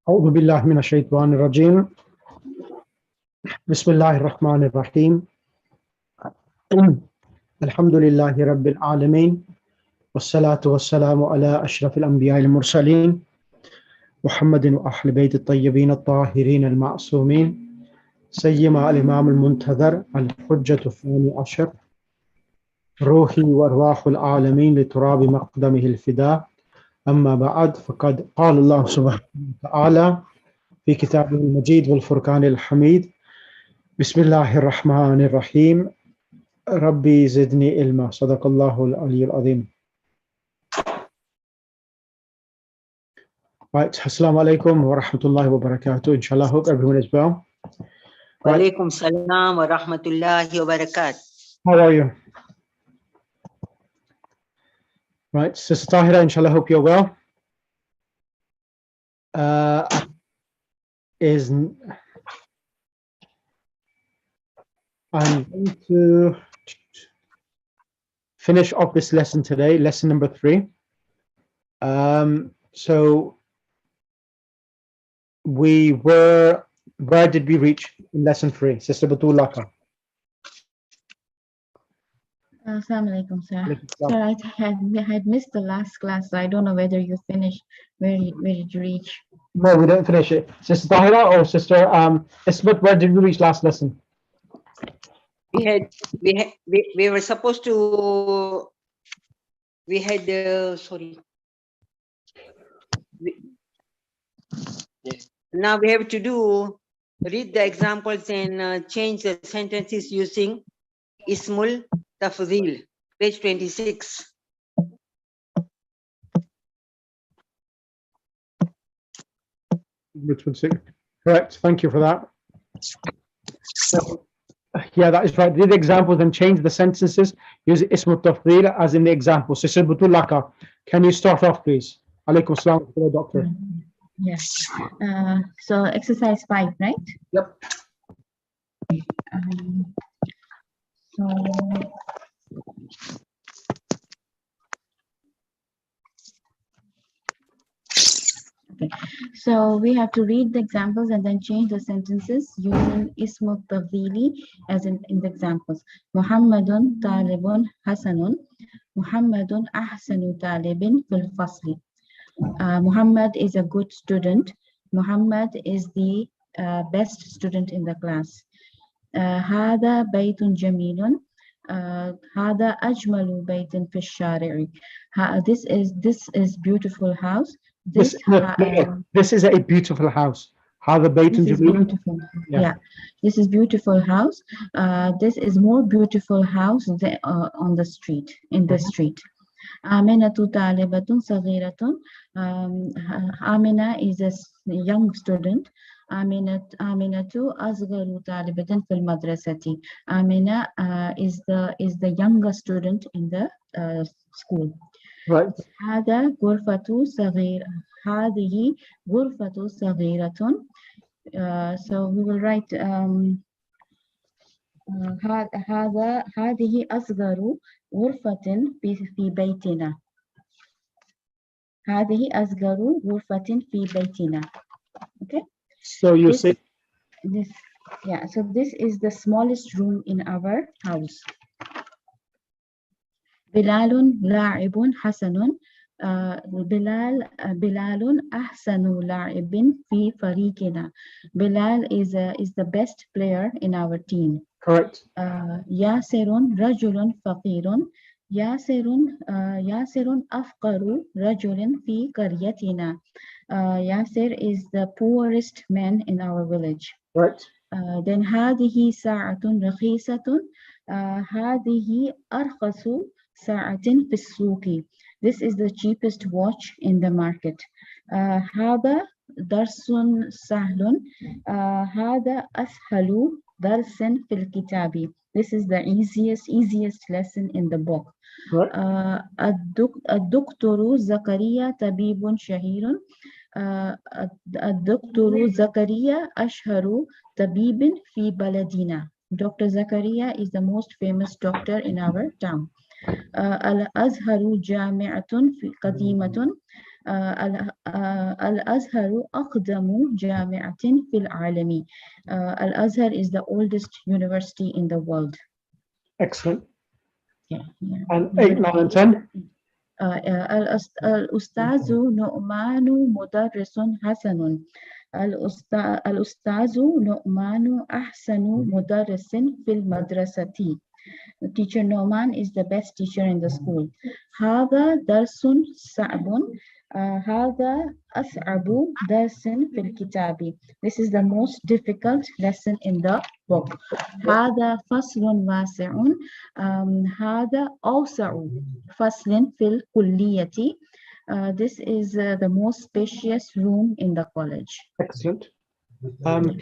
أعوذ بالله من الشيطان الرجيم بسم الله الرحمن الرحيم الحمد لله رب العالمين والصلاة والسلام على أشرف الأنبياء المرسلين محمد وأهل بيت الطيبين الطاهرين المعصومين سيما الإمام المنتظر الحجة الثاني عشر روحي وأرواح العالمين لتراب مقدمه الفداء أما بعد فقد قال الله سبحانه وتعالى في كتابه المجيد والفرقان الحميد بسم الله الرحمن الرحيم ربي زدني علما صدق الله العلي العظيم. Right, Assalamu alaikum wa rahmatullahi wa barakatuh. Inshallah, hope everyone is well. Wa alaikum salam wa rahmatullahi wa barakatuh. How are you? Right, Sister Tahira, inshallah, hope you're well. I'm going to finish off this lesson today, lesson number 3. So where did we reach in lesson 3? Sister Batulaka. Assalamu alaikum, sir. Sir, I had missed the last class, so I don't know whether you finished. Where did you reach? No, we didn't finish it. Sister Tahira or Sister Ismat, where did we reach last lesson? We were supposed to. Now we have to read the examples and change the sentences using Ismul Tafdhil, page 26. Correct. Thank you for that. So, yeah, that is right. Read the examples and change the sentences. Use Ismul Tafdhil as in the example. Sister Batulaka, can you start off, please? Alaikum salam, Doctor. Yes. So exercise 5, right? Yep. So we have to read the examples and then change the sentences using Ismul Tafdhili as in the examples. Muhammadun talibun hasanun. Muhammadun ahsanu talibin fil fasli. Muhammad is a good student. Muhammad is the best student in the class. هذا بيت جميل. هذا أجمل بيت في الشارع. This is beautiful house. This is a beautiful house. هذا بيت جميل. Yeah, this is beautiful house. This is more beautiful house on the street, in the street. Amina talibatun saghiratun. Amina is a young student. Aminatu asgharu talibatun fil madrasati. Amina is the younger student in the school. Right. هذا غرفة صغيرة. هذه غرفة صغيرة. So we will write هذه أصغر غرفة في بيتنا. هذه أصغر غرفة في بيتنا. Okay. So you say this. Yeah. So this is the smallest room in our house. بلال لاعب حسن. بلال أحسن لاعب في فريقنا. Bilal is the best player in our team. Correct. ياسر رجل فقير. ياسر أفقر رجل في قريتنا. Yasir is the poorest man in our village. Right. Then هذه ساعة رخيصة. هذه أرخص ساعة في السوق. This is the cheapest watch in the market. هذا درس سهل. هذا أسهل درس في الكتاب. This is the easiest lesson in the book. Right. الدكتور زكريا طبيب شهير. الدكتور زكريا أشهر طبيب في بلدنا. Dr. Zakaria is the most famous doctor in our town. الأزهر جامعة قديمة. الأزهر أقدم جامعة في العالم. Al-Azhar is the oldest university in the world. Excellent. Yeah, yeah. And 8, 9, and 10. الأستاذ نعمان مدرس حسن. الأستاذ نعمان أحسن مدرس في المدرسة. Teacher Noman is the best teacher in the school. هذا درس صعب. هذا أصعب درس في الكتاب. This is the most difficult lesson in the book. هذا فصل واسع. هذا أوسع فصل في الكلية. This is the most spacious room in the college. Excellent.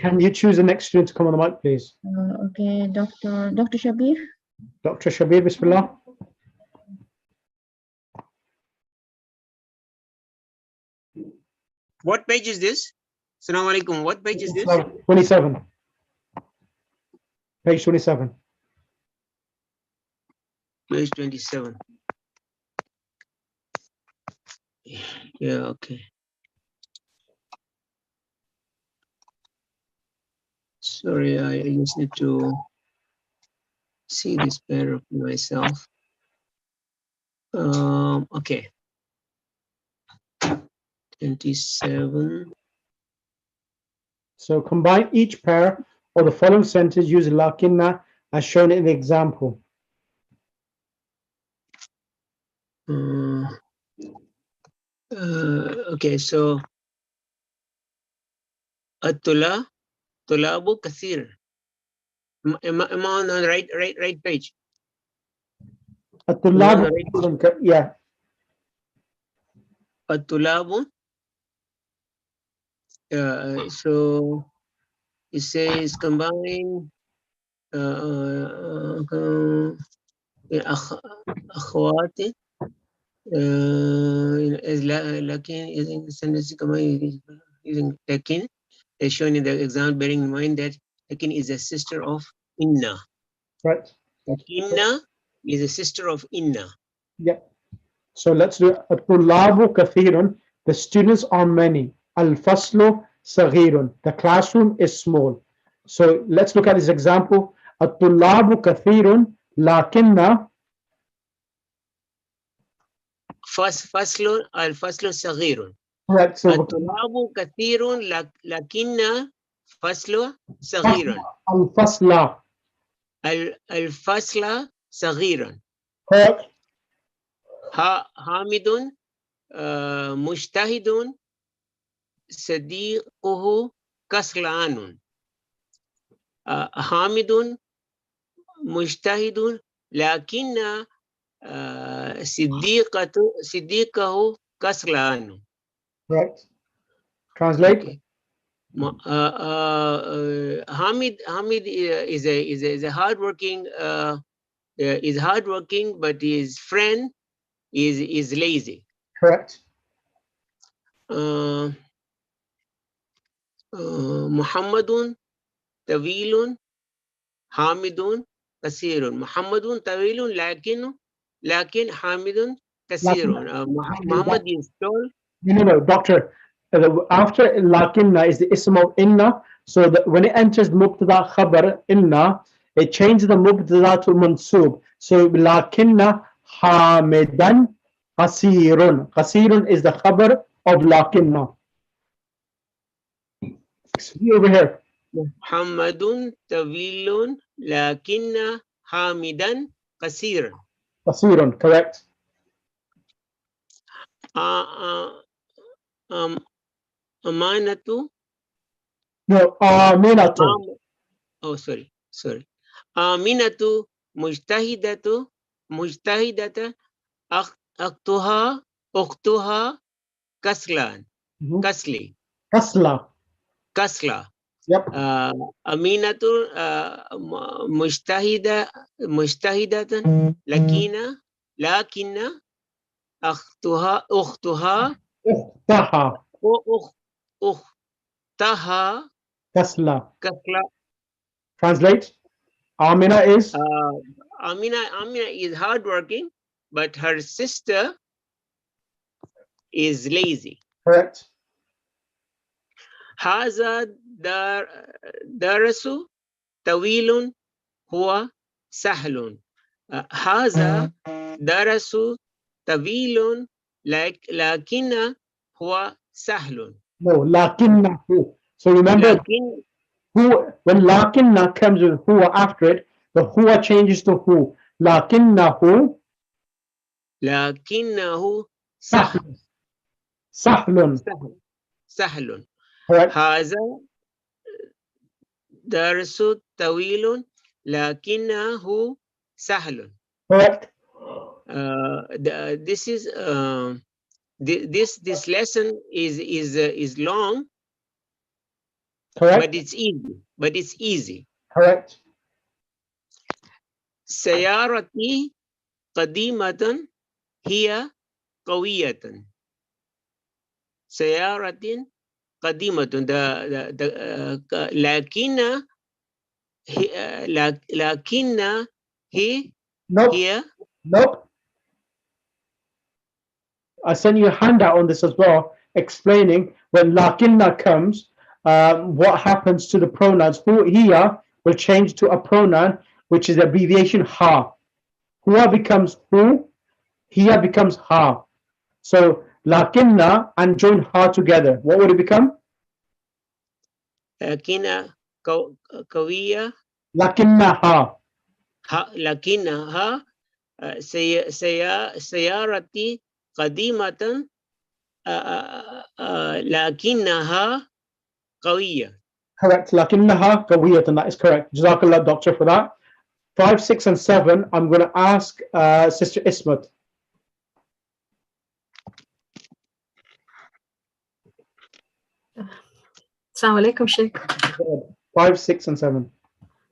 Can you choose the next student to come on the mic, please? Okay, Dr. Shabir. Dr. Shabir, Bismillah. What page is this? Assalamu alaikum. What page is this? 27. Page 27. Page 27. Yeah, okay. Sorry, I just need to see this better for myself. Okay. 27. So combine each pair of the following sentences using lakinna as shown in the example. Okay, so tulabu kathir. Am I on the right page? الطلاب yeah. Tulabu. So it says combine أخواتي لكن لكن as shown in the example, bearing in mind that Lakin is a sister of Inna. Right. Inna is a sister of Inna. Yep. So let's do الطلاب كثير. The students are many. الفصل صغير. The classroom is small. So let's look at this example. الطلاب كثير لكن الفصل صغير. Right. So الطلاب كثير لكن فصل صغير. الفصل صغير. Correct. حامد مجتهد صديقه كسلان. حامد مجتهد لكن صديقه كسلان. Right. Translate. Okay. Hamid is a hardworking but his friend is lazy. Correct. Muhammadun tawilun hamidun kasirun. Muhammadun tawilun lakin hamidun kasirun. Muhammad is tall. No, doctor. After lakinna is the ism of inna. So that when it enters mubtada khabar inna, it changes the mubtada to mansub. So lakinna hamidan qasirun. Qasirun is the khabar of lakinna. Over here. Muhammadun tawilun lakinna hamidan kasir. Qasirun, correct. Amanatu. No, aminatu. Oh, sorry. Aminatu mujtahidata ukhtuha kaslan. Kasla. Yep. Aminatu mujtahidatan lakina ukhtuha Kasla. kasla. Translate. Amina is Amina is hardworking, but her sister is lazy. Correct. هذا درس طويل هو سهل. هذا درس طويل لكن هو سهل. No, lakinnahu. So remember, لكن who, when lakinna comes with huwa after it, the huwa changes to who. Lakinnahu لكنه sahlun. Sahlun. سهل. Correct. هذا درس طويل لكنه سهل. Correct. This is this lesson is long, Correct. but it's easy. Correct. سيارتي قديمة هي قوية. سيارة قديمة لكن هي Nope. هي Nope. I sent you a handout on this as well, explaining when lakinna comes, what happens to the pronouns. Who here will change to a pronoun which is the abbreviation ha. Huwa becomes who, here becomes ha. So lakinna and join ha together. What would it become? لكن قوية. Lakinnaha. لكنها سيارتي قديمة لكنها قوية. Correct. Lakinnaha qawiyatan. That is correct. Jazakallah, doctor, for that. 5, 6, and 7. I'm going to ask Sister Ismat. السلام عليكم شيخ. 5, 6, and 7.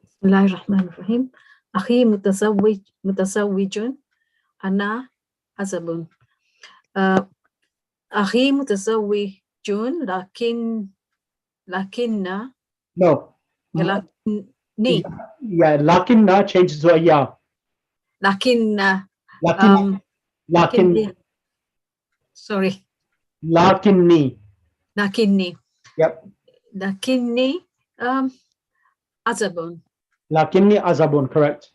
بسم الله الرحمن الرحيم. أخي متزوج أنا عزب. أخي متزوج لكن No. لكني Yeah, lakinna changes to a ya. لكن Lakin, sorry lakinni. لكني Yep. لكني عزب. Lakinni azabun, correct.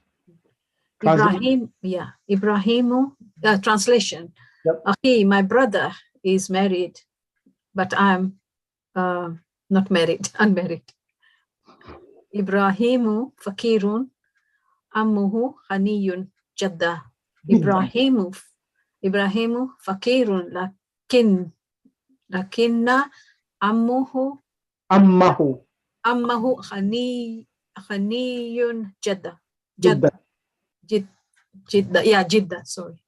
Ibrahim, yeah, Ibrahimu, translation. Yep. Okay, my brother is married, but I'm not married, unmarried. Ibrahimu fakirun, ammuhu ghaniyun jadda. Ibrahimu fakirun, lakinna ammuhu ghaniyun jadda. جدة yeah جدة sorry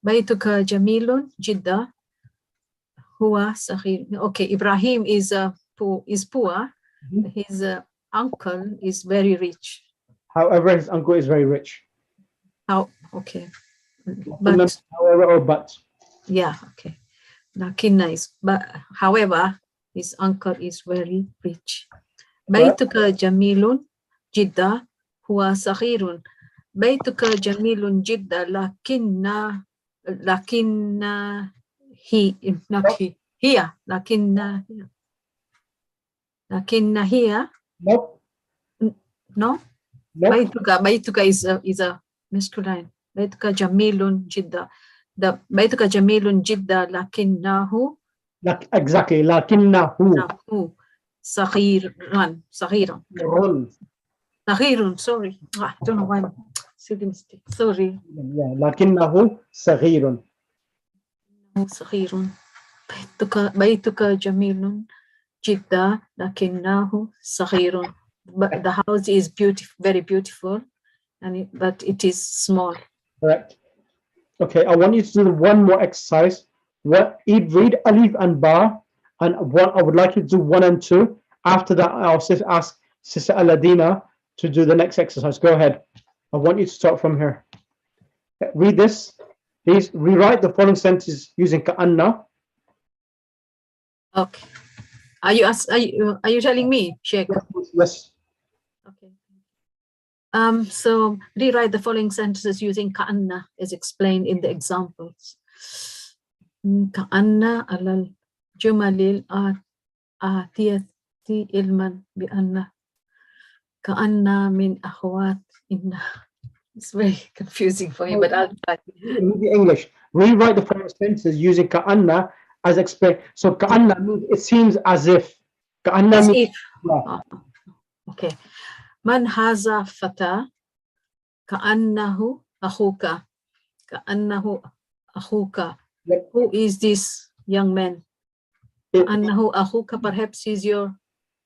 بيتك جميل جدة هو صغير. Okay, Ibrahim is poor. His uncle is very rich. However, his uncle is very rich. How? Okay, but However or but. Yeah, okay. Lakinna is but however his uncle is very rich. بيتك جميل جدة هو صغير. بيتك جميل جدا لكن هي Nope. no. بيتك is a masculine. بيتك جميل جدا. بيتك جميل جدا لكنه Exactly. لكنه صغيرا. Sorry. I don't know why. Silly mistake. Sorry. Yeah. لكنه صغير. صغير. بيتك جميل جدا لكنه صغير. But the house is beautiful, very beautiful, but it is small. Correct. Okay, I want you to do one more exercise. Read alif and ba, and I would like you to do 1 and 2. After that, I'll ask Sister Aladina to do the next exercise. Go ahead. I want you to start from here. Read this. Please rewrite the following sentences using ka'anna. Okay. Are you telling me, Sheikh? Yes. Okay. So rewrite the following sentences using ka'anna as explained in the examples. كأن على الجمل الآتية علما بأن كأن من أخوات إن. It's very confusing for me, but I'll try. Read the English. Rewrite the following sentences using ka'anna as explained. So ka'anna means it seems as if. Ka'anna As means if. yeah. Okay. من هذا فتى كأنه أخوك كأنه أخوك. Yep. Who is this young man? كأنه أخوك, perhaps he's your.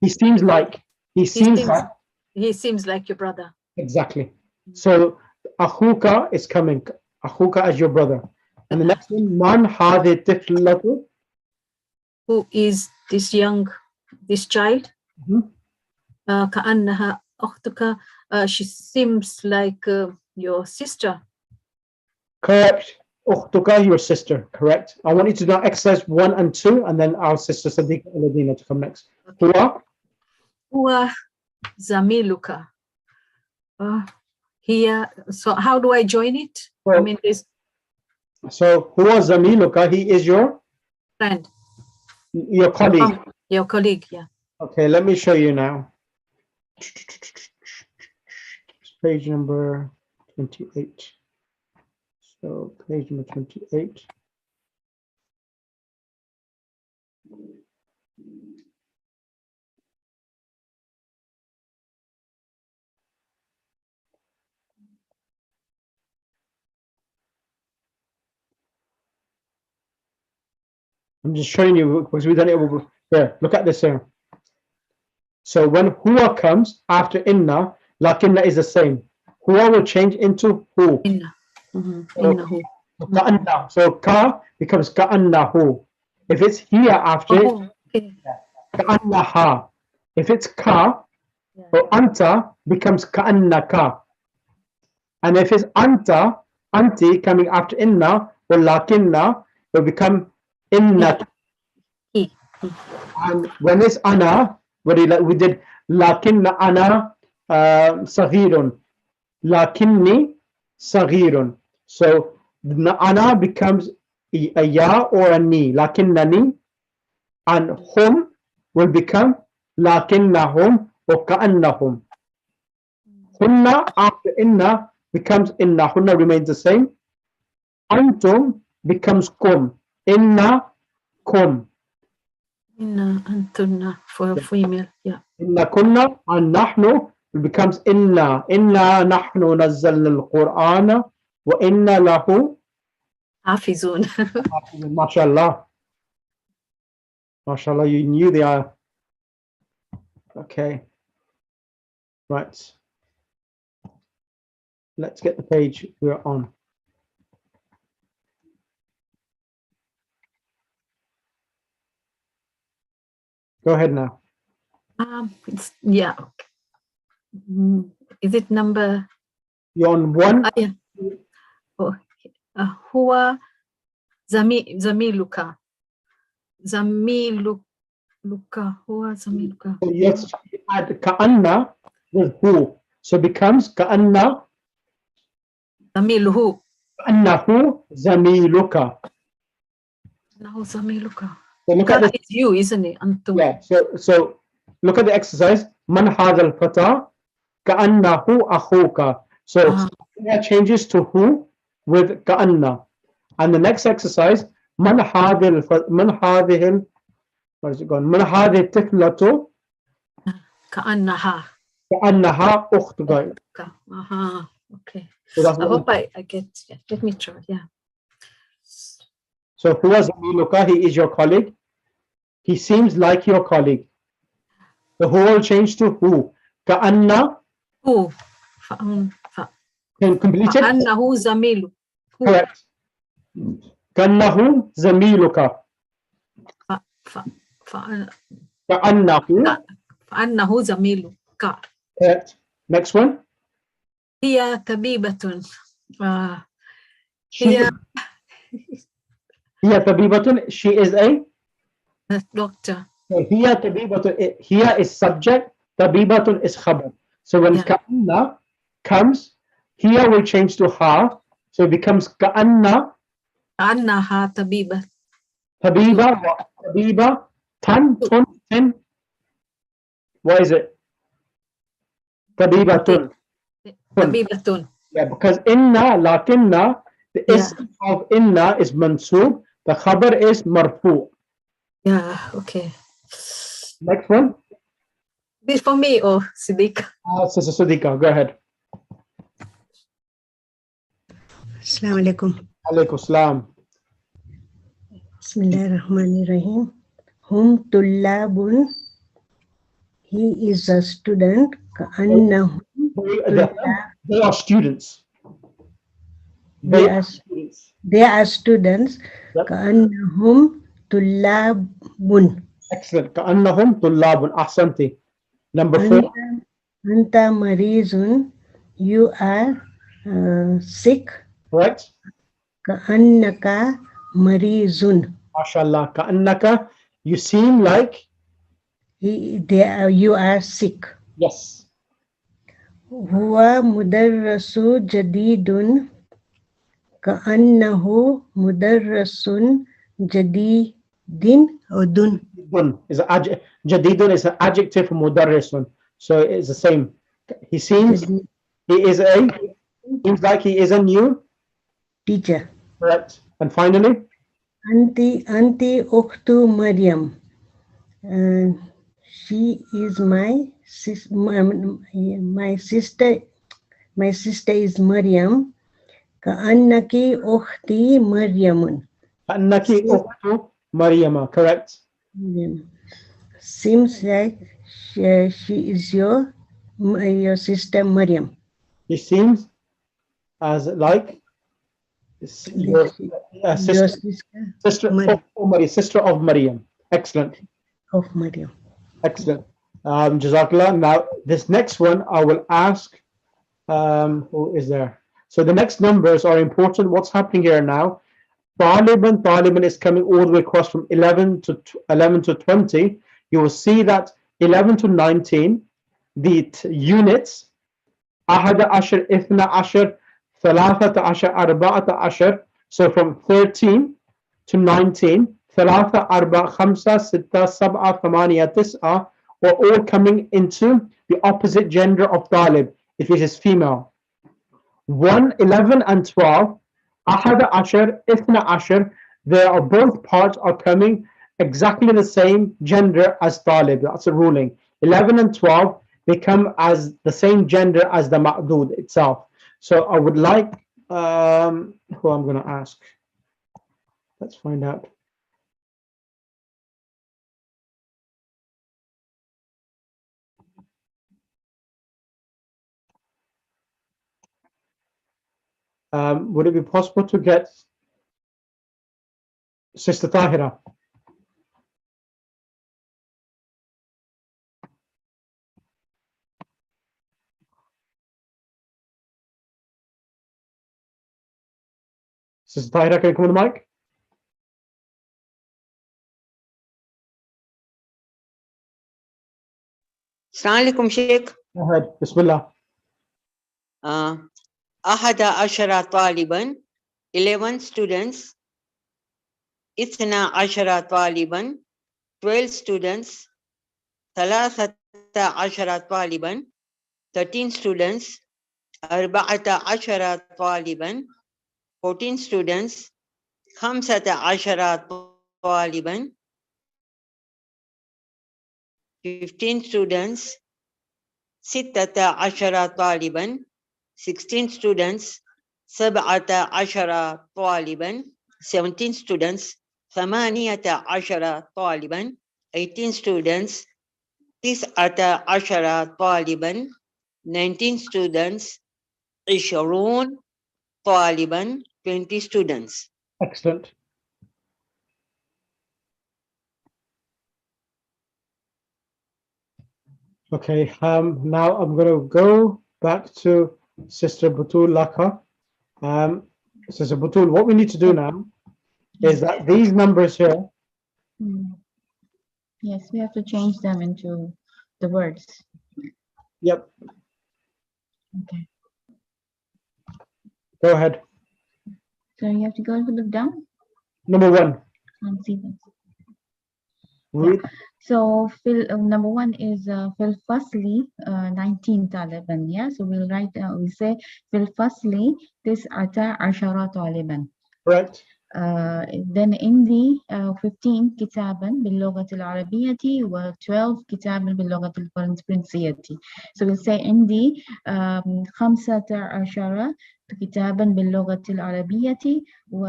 He seems like. He seems like. He seems like your brother. Exactly. So akhuka is coming. Akhuka as your brother. And the next one, man hadhi tiflatu. Who is this child? كأنها أختك. She seems like your sister. Correct. Ukhtuka, your sister. Correct. I want you to do exercise 1 and 2, and then our sister Sadiqa Aladina to come next. Okay. هو زميلك. Here. So how do I join it? Well, I mean this. So huwa zamiluka, he is your Friend. Your colleague. Your colleague, yeah. Okay, let me show you now. Page number 28. So page number 28. I'm just showing you because we've done it over here. Look at this here. So when huwa comes after inna, lakinna is the same. Huwa will change into hu. Inna. Innahu. Ka'anna. So ka becomes ka'annahu. If it's here after it, Okay. ka'annaha. If it's ka or anta becomes ka'annaka. And if it's anta, anti coming after inna or lakinna, will become inna. And when it's ana, we did lakinna ana saghirun, lakinni saghirun. So ana becomes a ya or a ni, lakinnani, and hum will become lakinnahum or ka'annahum. Hunna after inna becomes inna. Hunna remains the same. Antum becomes kum. Inna kum. Inna antunna for a female, yeah. Inna kunna and nahnu becomes inna. Inna nahnu nazzalna al-Qur'ana wa inna lahu Hafizun. mashallah. Mashallah, you knew the ayah. Okay. Right. Let's get the page we're on. Go ahead now. It's, yeah. Is it number? You're on 1. Yeah. Oh, huwa zamiluka. Zamiluka. Huwa zamiluka. So yes, add ka'anna with who. So it becomes ka'anna. Zamiluhu. Ka'annahu zamiluka. Nahu zamiluka. So look at this. It's you, isn't it? Antum. Yeah. So look at the exercise. Man hadha al-fata ka'annahu akhuka. So that changes to who with ka'anna. And the next exercise, man hadhihi what is it gone? Man hadhihi tiflatu Ka'annaha. ka'annaha ukhtuka. Okay. So that's I hope I get. Yeah. Let me try. Yeah. So huwa zamiluka, he is your colleague. He seems like your colleague. The who will change to who. Ka'anna. Who? Can complete it? Ka'annahu zamilu. Correct. Ka'annahu zamiluka. Ka'annahu zamiluka. Correct. Next one. Hiya tabibatun. Hiya tabibatun. She is a doctor. Hiya tabibatun. Hiya is subject. Tabibatun is khabar. So when ka'anna comes, hiya will change to ha. So it becomes ka'anna. Ka'annaha tabibat. Tabiba, what? Tabiba, tan, tun, tin. What is it? Tabiba, tun. Tun. Tabibatun. Yeah, because inna, lakinna, the Yeah. ism of inna is mansoob, the khabar is marfu. Yeah, okay. Next one. This for me or Siddiq? Sister Sudika, go ahead. Assalamu alaikum. Alaykum salam. Bismillahirrahmanirrahim. Hum tullabun. He is a student. Ka'annahum They are students. They They are are students. they are students. Yep. Ka'annahum tullabun. Excellent. كأنهم طلاب. أحسنتي. Number 4. Anta marizun. You are sick. Correct. Ka'annaka marizun. MashaAllah. كأنك. You seem like. You are sick. Yes. Huwa mudarrasu jadidun. Ka'annahu mudarrasun jadidin udun. Jadidun is an adjective. Jadidun is an adjective for mudarrisun. So it's the same. He seems seems like he is a new Teacher. correct. And finally, Anti ukhtu Maryam. She is my sister. My sister is Maryam. Ka'annaki ukhti Maryamun. Annaki ukhtu Maryama. Correct. Seems like she is your sister Maryam. He seems as like your sister of Maryam. Excellent. Of Maryam. Excellent. Jazakallah. Now, this next one I will ask, who is there? So the next numbers are important. What's happening here now? Taliban is coming all the way across from 11 to 20. You will see that 11 to 19, the units, Ahada Ashar, Ithna Ashar, Thalathata Ashar, Arba'ata Ashar. So from 13 to 19, Thalatha, Arba, Khamsa, Sitta, Sab'a, Thamaniya, Tis'a, are all coming into the opposite gender of Talib, if it is female. 1, 11 and 12, Ahada Ashar, Ithna Ashar, they are both parts are coming exactly the same gender as Talib. That's a ruling. 11 and 12, they come as the same gender as the Ma'dud itself. So I would like, who I'm going to ask. Let's find out. Would it be possible to get Sister Tahira? Sister Tahira, can you come on the mic? Assalamu alaikum, Sheikh. Go ahead. Bismillah. Ahada ashara taliban, 11 students. Ithna ashara taliban, 12 students. Thalathata ashara taliban, 13 students. Arba'ata ashara taliban, 14 students. Khamsata ashara taliban, 15 students. Sittata ashara taliban, 16 students. Sab'ata ashara taliban, 17 students. Thamaniyata ashara taliban, 18 students. Tis'ata ashara taliban, 19 students. Isharun taliban, 20 students. Excellent. Okay, now I'm going to go back to Sister Butul Laka. Sister Butul, what we need to do now is that these numbers here. Yes, we have to change them into the words. Yep. Okay. Go ahead. So you have to go and look down. Number 1. Can't see them. Read. So number one is fil fasli 19 طالبا. Yeah, so we'll write we say fil fasli tis'ata ashara طالبا. Correct. Then عندي 15 كتابا باللغة العربية و 12 كتابا باللغة الفرنسية. So we'll say عندي 15 كتابا باللغة العربية و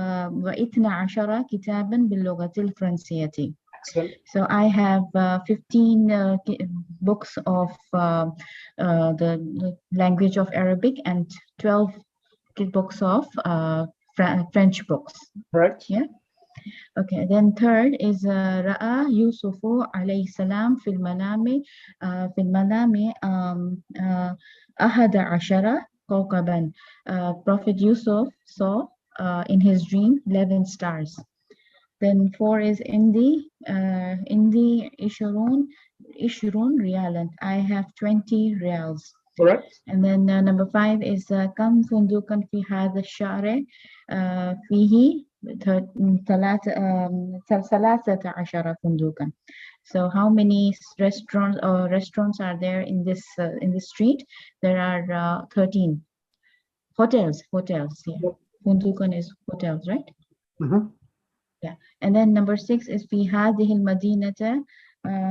12 كتابا باللغة الفرنسية. Excellent. So I have 15 books of the language of Arabic and 12 books of French books. Correct. Yeah. Okay. Then third is رأى يوسف عليه السلام في المنام 11 كوكبا. Prophet Yusuf saw in his dream 11 stars. Then four is عندي 20 ريالا. I have 20 reals. Correct. And then number five is كم فندقا في هذا الشهر فيه 13 فندقا. So how many restaurants are there in this street? There are 13 hotels. Yeah. فندقا is hotels, right? Mm-hmm. Yeah. And then number six is في هذه المدينة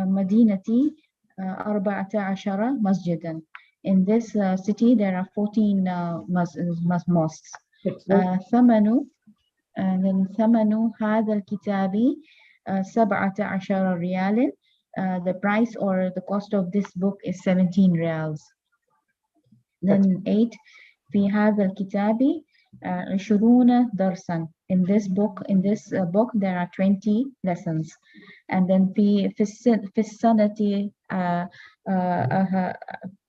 مدينة 14 مسجدا. In this city there are 14 mosques. ثمن هذا الكتاب 17 ريال. The price or the cost of this book is 17 reals. Then 8 في هذا الكتاب 20 درسا. In this book there are 20 lessons. And then في السنة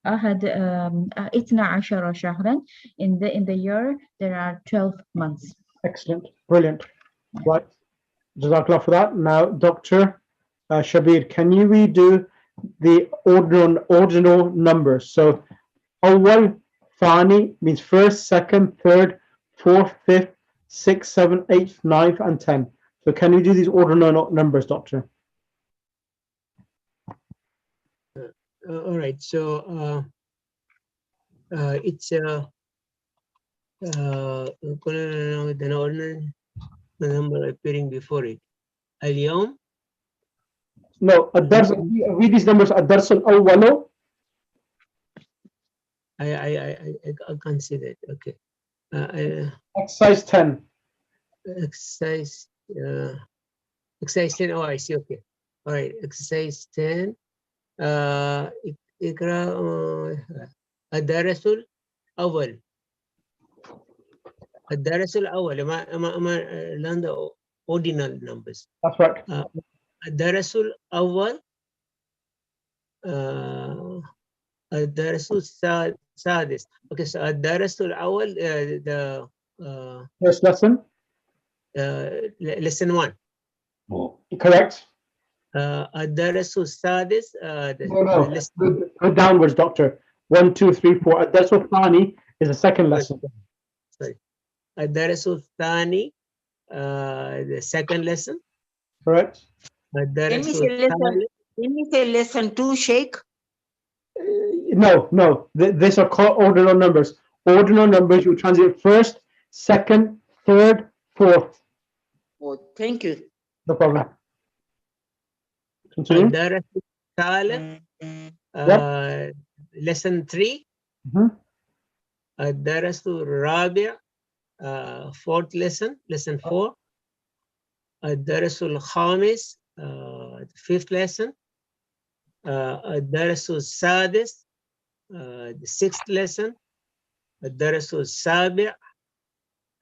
أحد 12 شهرا. In the year there are 12 months. Excellent. Brilliant. Right. Jazakallah for that. Now, Dr. Shabir, can you redo the ordinal numbers? So, awwal, thani means first, second, third, fourth, fifth, sixth, seventh, eighth, ninth, and 10. So, can you do these ordinal numbers, Doctor? All right. So it's the number appearing before it. اليوم. No, read these numbers. الدرس الأول. I can't see that. Okay. Exercise 10. Exercise 10. Oh, I see. Okay. All right. Exercise 10. اقرأ الدرس الأول. الدرس الأول ما learn the ordinal numbers. That's right. الدرس الأول الدرس السادس. Okay, so الدرس الأول the first lesson. Lesson 1. Correct. الدرس السادس Go downwards, Doctor. 1, 2, 3, 4. الدرس الثاني is the second lesson. Sorry. الدرس الثاني the second lesson. Correct. Can we say lesson 2, Sheikh? No. These are called ordinal numbers. Ordinal numbers, you translate first, second, third, fourth. Oh, thank you. No problem. Continue. الدرس الثالث lesson 3. الدرس الرابع fourth lesson 4. الدرس الخامس fifth lesson. الدرس السادس the sixth lesson. الدرس السابع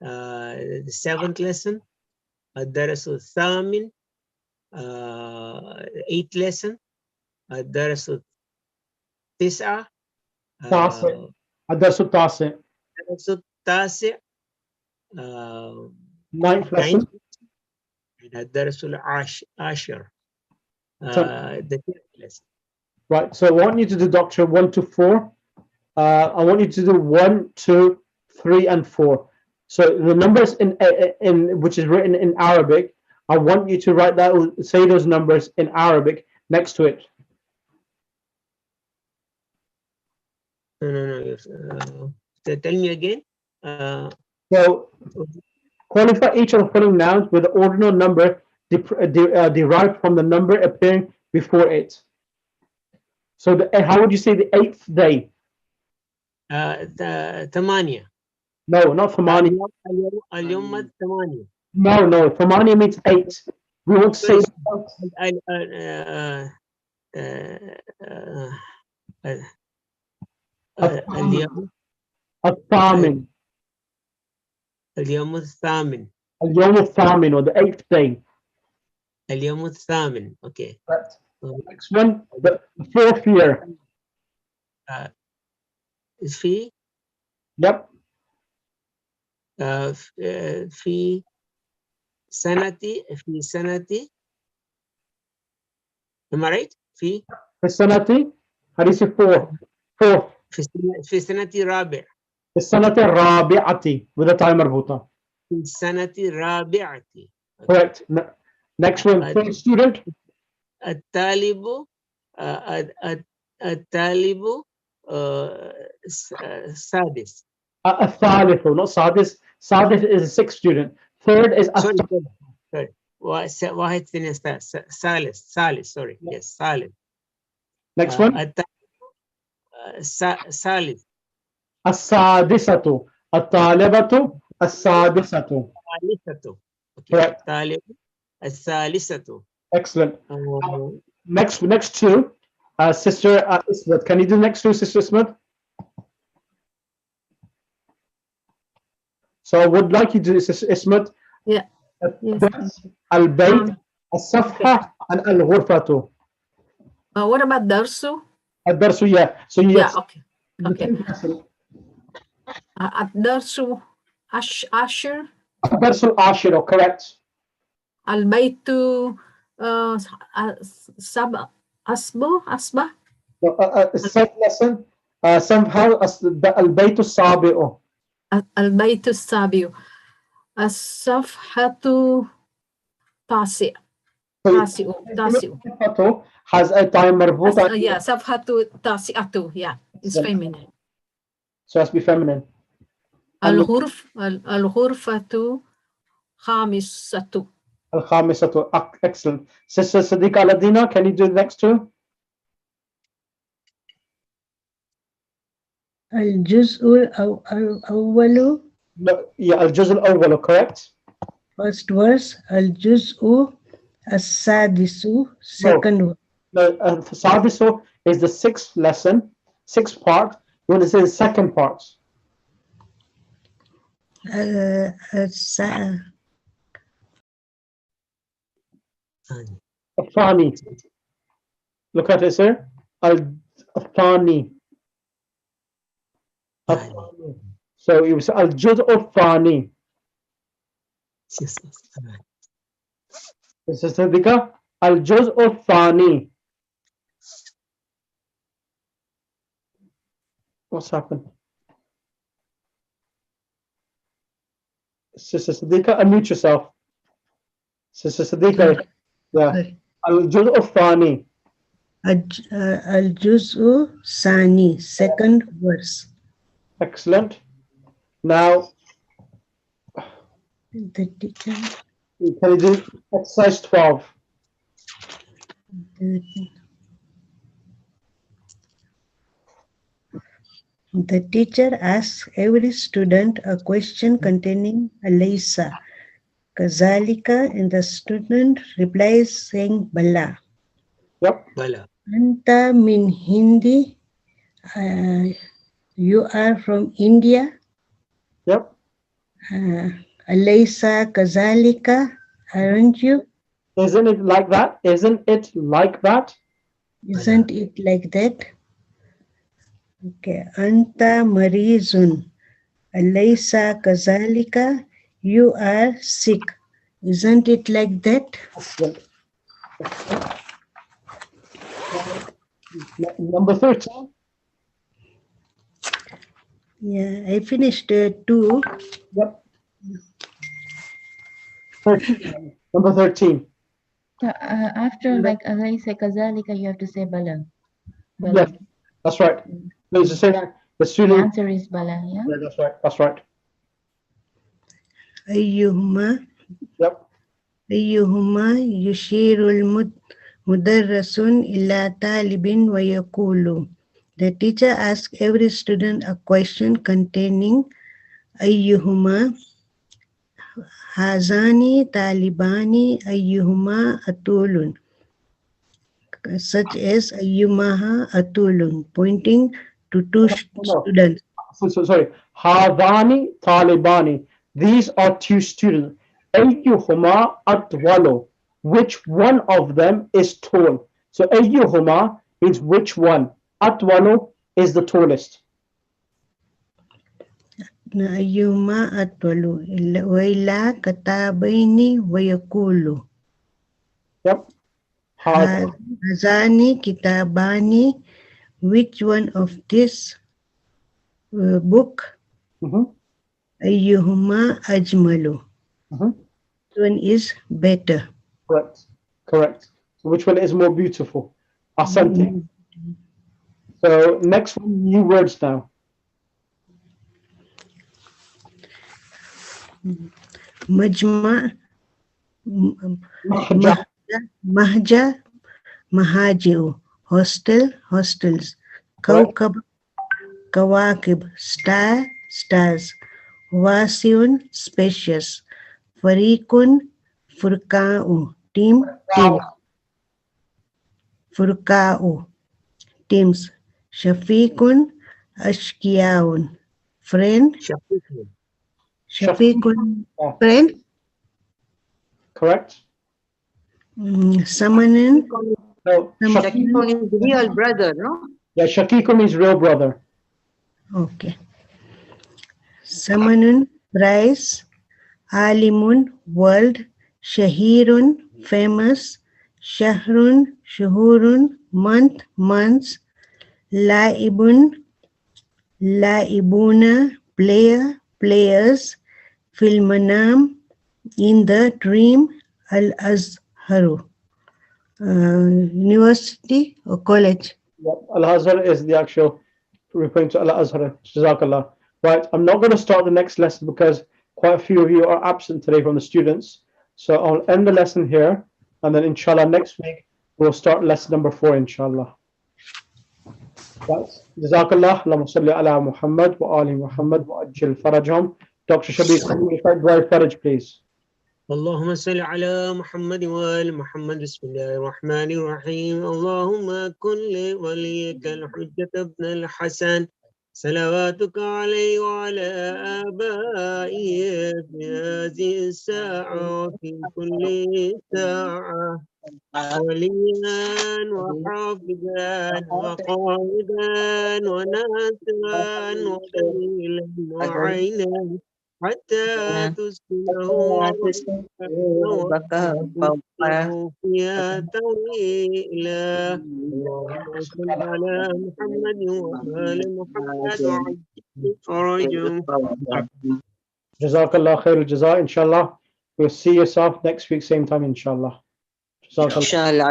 the seventh lesson. الدرس الثامن eighth lesson. الدرس التاسع الدرس التاسع ninth lesson. الدرس العاشر the 10th lesson. Right, so I want you to do, Doctor, 1 to 4. I want you to do 1, 2, 3, and 4. So the numbers in which is written in Arabic, I want you to write that, say those numbers in Arabic next to it. No. Tell me again. So qualify each of the following nouns with the ordinal number derived from the number appearing before it. So how would you say the 8th day? ثمانية. No, not Thamani. اليوم ثمانية. No. Thamani means 8. We want to say اليوم الثامن. اليوم الثامن. اليوم الثامن, or the 8th day. اليوم الثامن. Okay. Correct. Next one, the 4th year. في Yep. في سنة. Am I right? في السنة, how do you say 4? 4th. في سنة رابع. السنة الرابعة with a time مربوطة. في السنة الرابعة. Correct. Next one, 3rd student. الطالب سادس. الثالث, not سادس. سادس is a 6th student. 3rd is sorry. واحد اثنين ثالث. Sorry. Yes, ثالث. Next one. ثالث. السادسة. الطالبة السادسة. Correct. الطالب الثالثة. Excellent. Next two, Sister Ismet. Can you do next two, Sister Ismet? So I would like you to do, Sister Ismet. Yeah. Yes. البيت, الصفحة, and الغرفة. What about darsu? الدرس, yeah. So Yeah, yes. okay. الدرس عشر. الدرس العاشر, correct. البيت سبع أصبع. Second lesson, somehow البيت السابع. البيت السابع. الصفحة تاسع. has a time مربوطة. Yeah, صفحة تاسعة. Yeah, it's feminine. So it has to be feminine. الغرفة خامسة. الخامسة. Excellent. Sister Sadiqa Ladina, can you do the next two? الجزء الأول. Yeah, الجزء الأول, correct. First verse. الجزء السادس. Second verse. No, السادس is the 6th lesson, 6th part. You want to say the second part. الثاني. Look at it, sir. الثاني. So it was الجزء الثاني. This is Siddiqa. الجزء الثاني. What's happened? Sister Sadiqa, unmute yourself. Sister Sadiqa, yeah. الجزء الثاني. الجزء الثاني. Second verse. Excellent. Now, The teacher. can you do exercise 12? The teacher asks every student a question containing Alaysa. Kazalika, and the student replies saying Bala. Yep. Bala. Anta min Hindi. You are from India. Yep. Alaysa Kazalika, aren't you? Isn't it like that? Isn't it like that? Isn't it like that? Okay. Anta marizun. Alaysa Kazalika, you are sick. Isn't it like that? Number 13. Yeah, I finished 2. Yep. 13. Number 13. After like alaysa kazalika, you have to say bala. Yes, that's right. Please just say that. The The student. answer is bala, yeah? Yeah, that's right. That's right. أيهما Yep. أيهما يشير مدرس إلى طالب ويقول. The teacher asks every student a question containing أيهما هذان طالبان أيهما أطول, such as أيهما أطول, pointing to two students. Sorry. Hadani Talibani. These are two students. Ayyuhuma atwalu. Which one of them is tall? So ayyuhuma means which one. Atwalu is the tallest. أيهما أطول وإلى كتابين ويقول. Yep. هذان كتابان, which one of this book أيهما أجمل, which one is better. Correct. Correct. So which one is more beautiful? Asante. So next one, new words now. مجمع Mahja. mahja mahajiu, hostel hostels, كوكب كواكب stars, wasiun spacious, فريق فرقاء team فرقاء teams, شفيق أشقياء friend شفيق friend. Correct. Samanin. No. Shakikun is real brother, no? Yeah, Shakiku means real brother. Okay. Samanun price, Alimun world, Shahirun famous, Shahrun shuhurun month months, Laibun laibuna players, Filmanam in the dream, Al Azharu university or college. Yep. Al-Azhar is the actual referring to Al-Azhar. Jazakallah. Right. I'm not going to start the next lesson because quite a few of you are absent today from the students. So I'll end the lesson here. And then inshallah next week, we'll start lesson number 4, inshallah. Right. Jazakallah. Allahumma salli ala Muhammad wa ali Muhammad wa ajil farajhum. Dr. Shabir, can you recite dua faraj, please? اللهم صل على محمد وآل محمد. بسم الله الرحمن الرحيم. اللهم كن لوليك الحجة ابن الحسن صلواتك عليه وعلى آبائه في هذه الساعة وفي كل ساعة وليا وحافظا وقائدا وناصرا ودليلا وعينا حتى تسكنه فيها طويلا. اللهم صل على محمد وآل محمد وعجل فرجهم. Jazakallah khairul jaza, inshallah. We'll see yourself next week, same time, inshallah. Jazakallah. Inshallah.